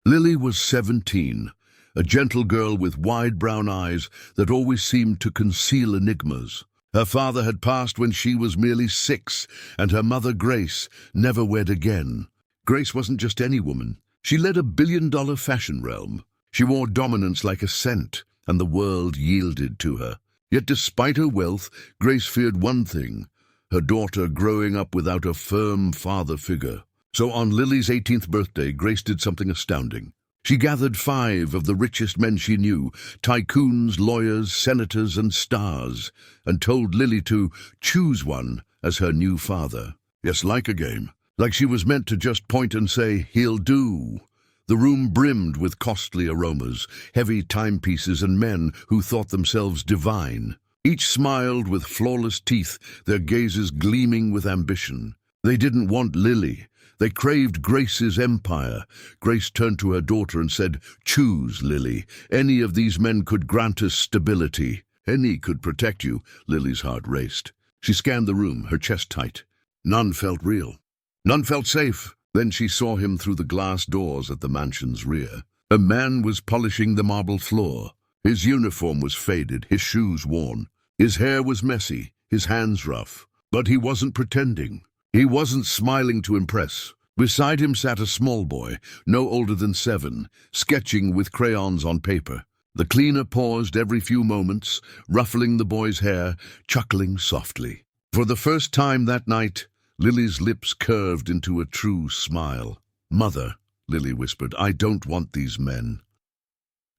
Lily was 17, a gentle girl with wide brown eyes that always seemed to conceal enigmas. Her father had passed when she was merely 6, and her mother, Grace, never wed again. Grace wasn't just any woman. She led a billion-dollar fashion realm. She wore dominance like a scent, and the world yielded to her. Yet despite her wealth, Grace feared one thing: her daughter growing up without a firm father figure. So on Lily's 18th birthday, Grace did something astounding. She gathered 5 of the richest men she knew, tycoons, lawyers, senators, and stars, and told Lily to choose one as her new father. Yes, like a game. Like she was meant to just point and say, "He'll do." The room brimmed with costly aromas, heavy timepieces, and men who thought themselves divine. Each smiled with flawless teeth, their gazes gleaming with ambition. They didn't want Lily. They craved Grace's empire. Grace turned to her daughter and said, "Choose, Lily. Any of these men could grant us stability. Any could protect you." Lily's heart raced. She scanned the room, her chest tight. None felt real. None felt safe. Then she saw him through the glass doors at the mansion's rear. A man was polishing the marble floor. His uniform was faded, his shoes worn. His hair was messy, his hands rough. But he wasn't pretending. He wasn't smiling to impress. Beside him sat a small boy, no older than 7, sketching with crayons on paper. The cleaner paused every few moments, ruffling the boy's hair, chuckling softly. For the first time that night, Lily's lips curved into a true smile. "Mother," Lily whispered, "I don't want these men."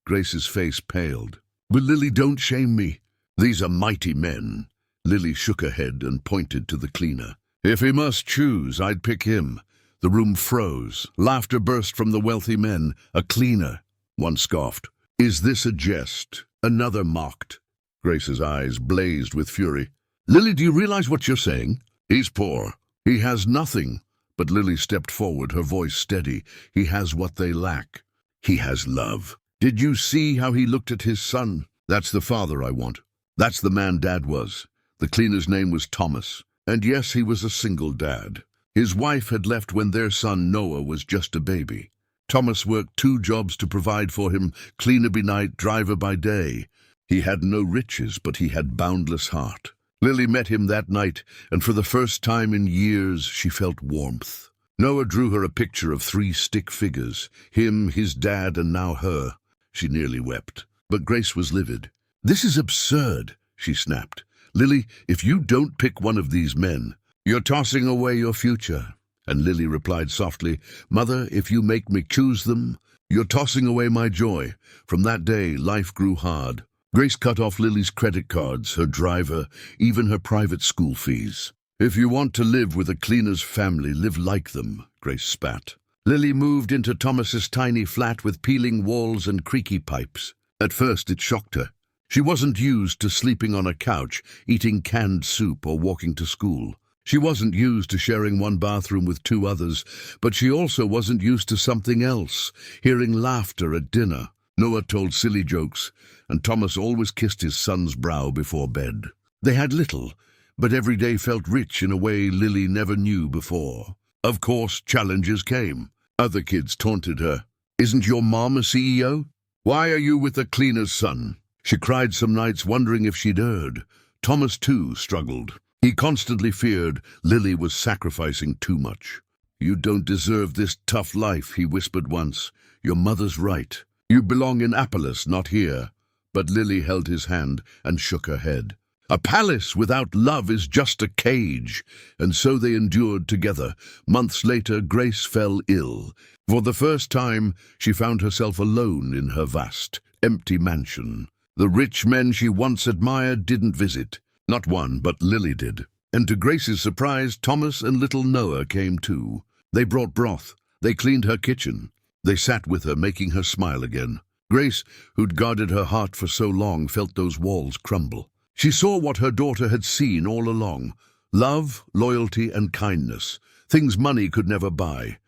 Grace's face paled. "But Lily, don't shame me. These are mighty men." Lily shook her head and pointed to the cleaner. "If he must choose, I'd pick him." The room froze. Laughter burst from the wealthy men. "A cleaner," one scoffed. "Is this a jest?" Another mocked. Grace's eyes blazed with fury. "Lily, do you realize what you're saying? He's poor. He has nothing." But Lily stepped forward, her voice steady. "He has what they lack. He has love. Did you see how he looked at his son? That's the father I want. That's the man Dad was." The cleaner's name was Thomas. And yes, he was a single dad. His wife had left when their son Noah was just a baby. Thomas worked 2 jobs to provide for him, cleaner by night, driver by day. He had no riches, but he had boundless heart. Lily met him that night, and for the first time in years she felt warmth. Noah drew her a picture of 3 stick figures, him, his dad, and now her. She nearly wept, but Grace was livid. "This is absurd," she snapped. "Lily, if you don't pick one of these men, you're tossing away your future." And Lily replied softly, "Mother, if you make me choose them, you're tossing away my joy." From that day, life grew hard. Grace cut off Lily's credit cards, her driver, even her private school fees. "If you want to live with a cleaner's family, live like them," Grace spat. Lily moved into Thomas's tiny flat with peeling walls and creaky pipes. At first it shocked her. She wasn't used to sleeping on a couch, eating canned soup, or walking to school. She wasn't used to sharing one bathroom with 2 others, but she also wasn't used to something else, hearing laughter at dinner. Noah told silly jokes, and Thomas always kissed his son's brow before bed. They had little, but every day felt rich in a way Lily never knew before. Of course, challenges came. Other kids taunted her. "Isn't your mom a CEO? Why are you with the cleaner's son?" She cried some nights wondering if she'd erred. Thomas, too, struggled. He constantly feared Lily was sacrificing too much. "You don't deserve this tough life," he whispered once. "Your mother's right. You belong in Apollos, not here." But Lily held his hand and shook her head. "A palace without love is just a cage." And so they endured together. Months later, Grace fell ill. For the first time, she found herself alone in her vast, empty mansion. The rich men she once admired didn't visit. Not one, but Lily did. And to Grace's surprise, Thomas and little Noah came too. They brought broth. They cleaned her kitchen. They sat with her, making her smile again. Grace, who'd guarded her heart for so long, felt those walls crumble. She saw what her daughter had seen all along: love, loyalty, and kindness, things money could never buy.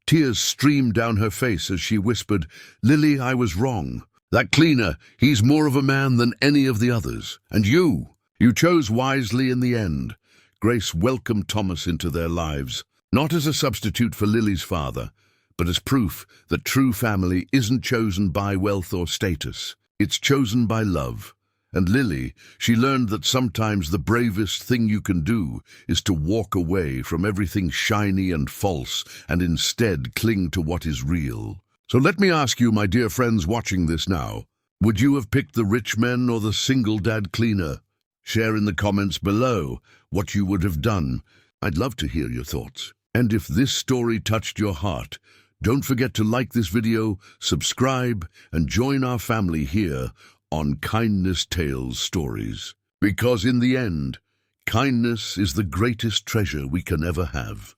Tears streamed down her face as she whispered, "Lily, I was wrong. That cleaner, he's more of a man than any of the others. And you chose wisely in the end." Grace welcomed Thomas into their lives, not as a substitute for Lily's father, but as proof that true family isn't chosen by wealth or status. It's chosen by love. And Lily, she learned that sometimes the bravest thing you can do is to walk away from everything shiny and false and instead cling to what is real. So let me ask you, my dear friends watching this now, would you have picked the rich men or the single dad cleaner? Share in the comments below what you would have done. I'd love to hear your thoughts. And if this story touched your heart, don't forget to like this video, subscribe, and join our family here on Kindness Tales Stories. Because in the end, kindness is the greatest treasure we can ever have.